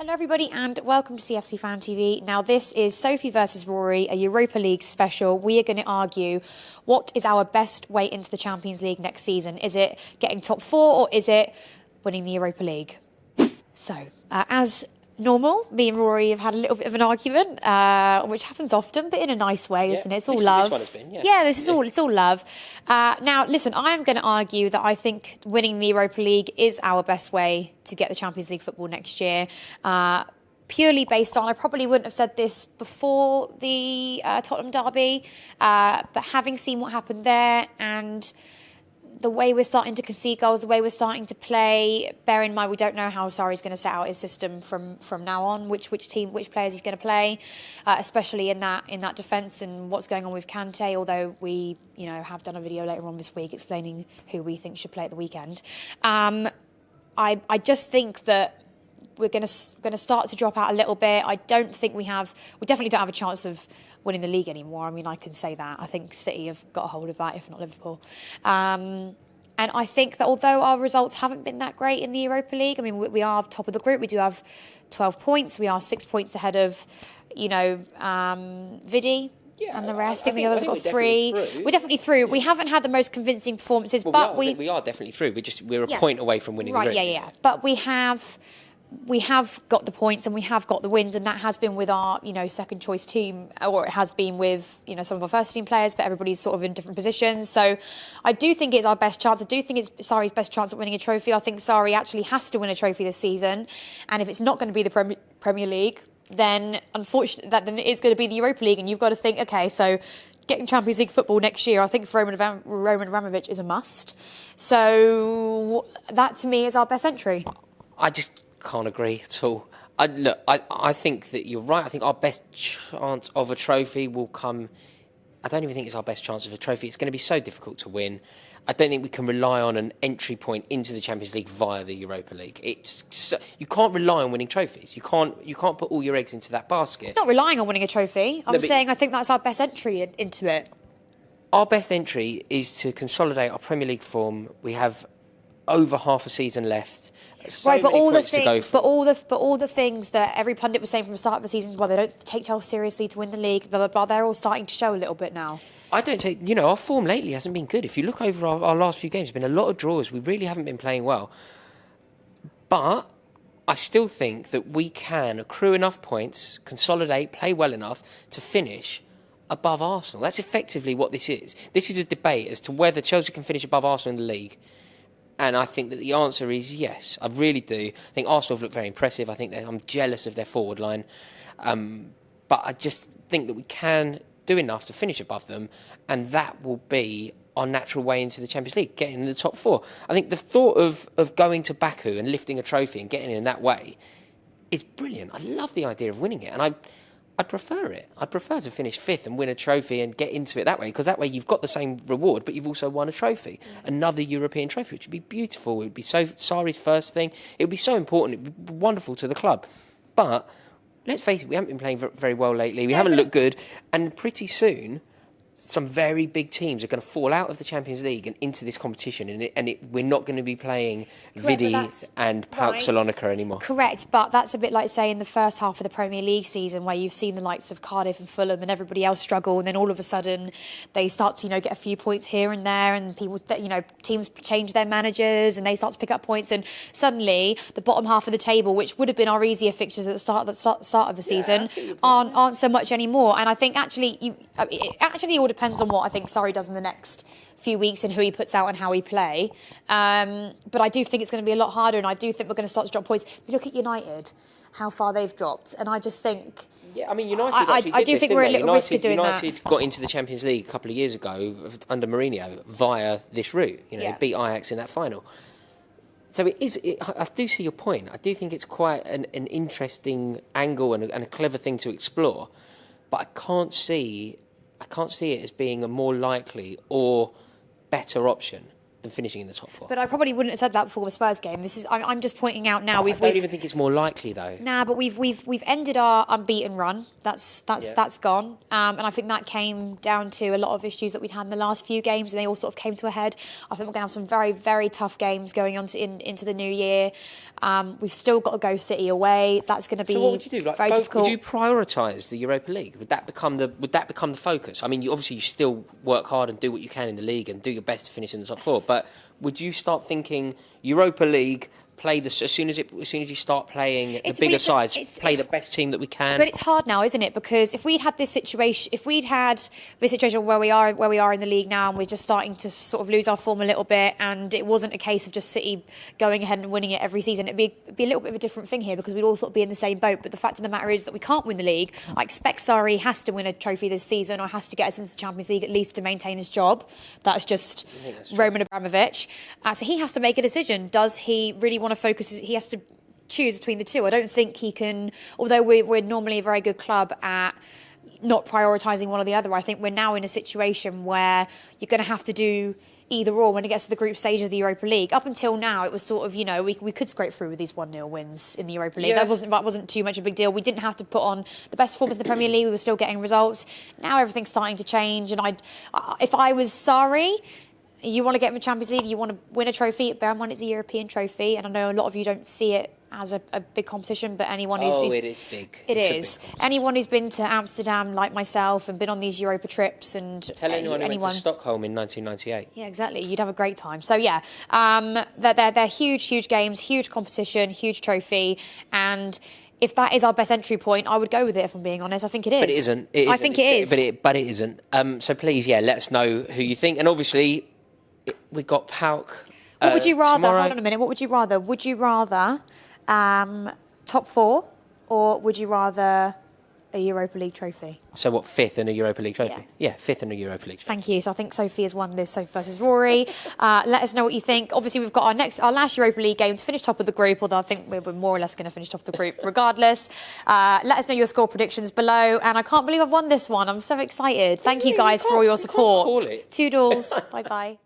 Hello everybody and welcome to CFC Fan TV. Now this is Sophie versus Rory, a Europa League special. We are going to argue what is our best way into the Champions League next season. Is it getting top four or is it winning the Europa League? So, as normal, me and Rory have had a little bit of an argument, which happens often, but in a nice way, isn't it? It's all love. This one has been, it's all love. Now, listen, I am going to argue that I think winning the Europa League is our best way to get the Champions League football next year. Purely based on, I probably wouldn't have said this before the Tottenham derby, but having seen what happened there and the way we're starting to concede goals, the way we're starting to play, bear in mind we don't know how Sarri's going to set out his system from now on, which players he's going to play, especially in that defence and what's going on with Kante, although we have done a video later on this week explaining who we think should play at the weekend. I just think that we're going to start to drop out a little bit. I don't think we definitely don't have a chance of winning the league anymore. I mean, I can say that. I think City have got a hold of that, if not Liverpool. And I think that although our results haven't been that great in the Europa League, I mean, we are top of the group. We do have 12 points. We are 6 points ahead of, Vidi. Yeah, and the rest. I think the others got 3. We're definitely through. Yeah. We haven't had the most convincing performances, but we are definitely through. We're a point away from winning the group. Yeah. But we have got the points and we have got the wins, and that has been with our second choice team, or it has been with some of our first team players, but everybody's sort of in different positions. So I do think it's our best chance. I do think it's Sarri's best chance at winning a trophy. I think Sarri actually has to win a trophy this season, and if it's not going to be the Premier League, then unfortunately then it's going to be the Europa League, and you've got to think, okay, so getting Champions League football next year, I think for Roman Abramovich is a must. So that to me is our best entry. I just can't agree at all. I think that you're right. I think our best chance of a trophy will come. I don't even think it's our best chance of a trophy. It's going to be so difficult to win. I don't think we can rely on an entry point into the Champions League via the Europa League. You can't rely on winning trophies. You can't put all your eggs into that basket. Not relying on winning a trophy. I'm saying I think that's our best entry into it. Our best entry is to consolidate our Premier League form. We have over half a season left. Right, but all the things that every pundit was saying from the start of the season, well, they don't take Chelsea seriously to win the league, blah blah blah. They're all starting to show a little bit now. I don't take, our form lately hasn't been good. If you look over our last few games, there's been a lot of draws. We really haven't been playing well. But I still think that we can accrue enough points, consolidate, play well enough to finish above Arsenal. That's effectively what this is. This is a debate as to whether Chelsea can finish above Arsenal in the league. And I think that the answer is yes. I really do. I think Arsenal have looked very impressive. I think I'm jealous of their forward line. But I just think that we can do enough to finish above them, and that will be our natural way into the Champions League, getting in the top 4. I think the thought of going to Baku and lifting a trophy and getting in that way is brilliant. I love the idea of winning it, and I'd prefer it. I'd prefer to finish 5th and win a trophy and get into it that way, because that way you've got the same reward, but you've also won a trophy, another European trophy, which would be beautiful. It would be Sarri's first thing. It would be so important. It would be wonderful to the club. But let's face it, we haven't been playing very well lately. We haven't looked good, and pretty soon some very big teams are going to fall out of the Champions League and into this competition, and we're not going to be playing Vidi and PAOK Salonika anymore. Correct, but that's a bit like, say, in the first half of the Premier League season, where you've seen the likes of Cardiff and Fulham and everybody else struggle, and then all of a sudden they start to get a few points here and there, and people teams change their managers and they start to pick up points, and suddenly the bottom half of the table, which would have been our easier fixtures at the start of the season, aren't so much anymore. And I think it actually all depends on what I think Sarri does in the next few weeks and who he puts out and how he play. But I do think it's going to be a lot harder, and I do think we're going to start to drop points. If you look at United, how far they've dropped, and I just think... Yeah, I mean, United I do think we're a little risk of doing that. United got into the Champions League a couple of years ago under Mourinho via this route. They beat Ajax in that final. So I do see your point. I do think it's quite an interesting angle and a clever thing to explore. But I can't see it as being a more likely or better option than finishing in the top 4. But I probably wouldn't have said that before the Spurs game. I'm just pointing out now. I don't even think it's more likely though. Nah, but we've ended our unbeaten run. That's gone. And I think that came down to a lot of issues that we'd had in the last few games, and they all sort of came to a head. I think we're going to have some very, very tough games going on into the new year. We've still got to go City away. That's going to be so what would you do? very difficult. Would you prioritise the Europa League? Would that become the focus? I mean, you still work hard and do what you can in the league and do your best to finish in the top 4. But would you start thinking Europa League? As soon as you start playing the bigger sides, play the best team that we can. But it's hard now, isn't it? Because if we'd had this situation where we are in the league now, and we're just starting to sort of lose our form a little bit, and it wasn't a case of just City going ahead and winning it every season, it'd be a little bit of a different thing here, because we'd all sort of be in the same boat. But the fact of the matter is that we can't win the league. I expect Sarri has to win a trophy this season, or has to get us into the Champions League at least to maintain his job. That's just Roman Abramovich. So he has to make a decision. Does he really want to focus? He has to choose between the two. I don't think he can, although we're normally a very good club at not prioritising one or the other. I think we're now in a situation where you're going to have to do either or when it gets to the group stage of the Europa League. Up until now, it was sort of, we could scrape through with these 1-0 wins in the Europa League. Yeah. That wasn't too much of a big deal. We didn't have to put on the best performance in the Premier League. We were still getting results. Now everything's starting to change. And if I was Sarri, you want to get in the Champions League, you want to win a trophy, bear in mind it's a European trophy, and I know a lot of you don't see it as a big competition, but anyone who's... Oh, it is big. It's anyone who's been to Amsterdam, like myself, and been on these Europa trips, and... Tell anyone who went to Stockholm in 1998. Yeah, exactly. You'd have a great time. So, yeah, they're huge, huge games, huge competition, huge trophy, and... If that is our best entry point, I would go with it, if I'm being honest. I think it is. But it isn't. I think it is. But it isn't. So please, let us know who you think. And obviously, we've got Pauk. What would you rather? Tomorrow. Hold on a minute. What would you rather? Would you rather top 4, or would you rather a Europa League trophy? So what, 5th in a Europa League trophy? Yeah, 5th in a Europa League trophy. Thank you. So I think Sophie has won this, Sophie versus Rory. Let us know what you think. Obviously, we've got our last Europa League game to finish top of the group, although I think we're more or less going to finish top of the group regardless. Let us know your score predictions below. And I can't believe I've won this one. I'm so excited. Thank you guys for all your support. Call it. Toodles. Bye-bye.